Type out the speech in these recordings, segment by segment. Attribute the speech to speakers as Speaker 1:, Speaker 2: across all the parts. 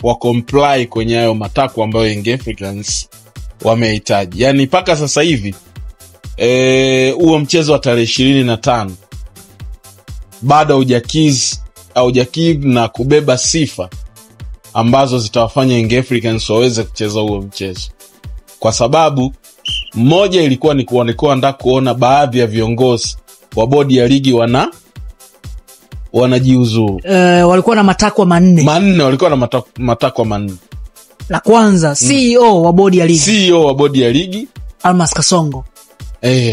Speaker 1: wa comply kwenye hayo matakwa ambayo Young Africans wamehitaji. Yani paka sasa hivi huo mchezo wa tarehe 25 bado hujakidhi na kubeba sifa ambazo zitawafanya Young Africans waweze kucheza huo mchezo. Kwa sababu moja ilikuwa ni kuonekana kuona baadhi ya viongozi wa bodi ya ligi wanajiuzuru.
Speaker 2: Walikuwa na matakwa manne.
Speaker 1: Walikuwa na matakwa manne.
Speaker 2: La kwanza, CEO wa bodi ya ligi Almas Kasongo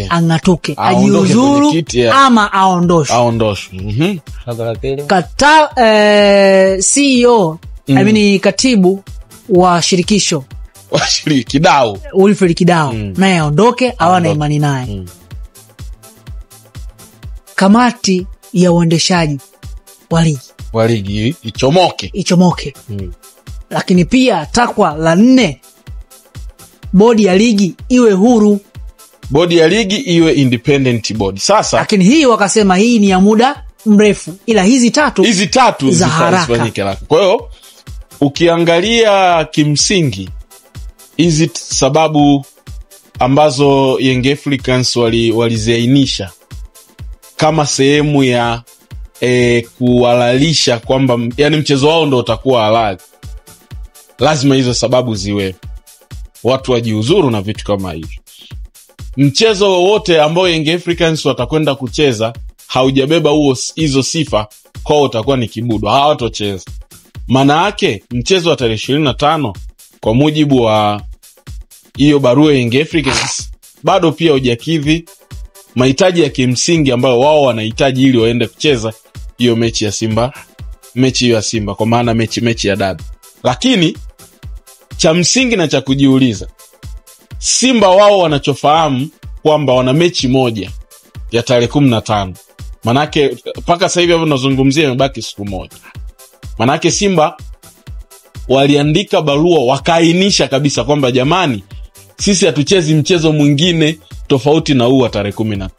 Speaker 2: angatuke, ajiuzuru ama aondoshwe. CEO katibu wa shirikisho Wilfred Kidao naye aondoke, hawana imani naye. Kamati ya uendeshaji wa ligi ichomoke. Lakini pia takwa la 4, bodi ya ligi iwe huru.
Speaker 1: Bodi ya ligi iwe independent body. Sasa
Speaker 2: lakini hii wakasema hii ni ya muda mrefu, ila hizi tatu za haraka.
Speaker 1: Kwa hiyo ukiangalia kimsingi hizi sababu ambazo Young Africans waliziainisha kama sehemu ya kuhalalisha kwamba yani mchezo wao ndio utakuwa halali, lazima hizo sababu ziwe, watu wajiuzuru na vitu kama hivyo. Mchezo wowote ambao Young Africans watakwenda kucheza haujabeba hizo sifa, kwao utakuwa ni kibudu, hawatocheza. Maana yake mchezo wa tarehe 25 kwa mujibu wa hiyo barua Young Africans bado pia hujakidhi mahitaji ya kimsingi ambayo wao wanahitaji ili waende kucheza hiyo mechi ya Simba, kwa maana mechi ya dabi. Lakini cha msingi na cha kujiuliza, Simba wao wanachofahamu kwamba wana mechi moja ya tarehe 15. Manake paka sasa hivi hapo tunazungumzia imebaki siku moja. Manake Simba waliandika barua wakaainisha kabisa kwamba jamani, sisi hatuchezi mchezo mwingine tofauti na huu wa tarehe 15.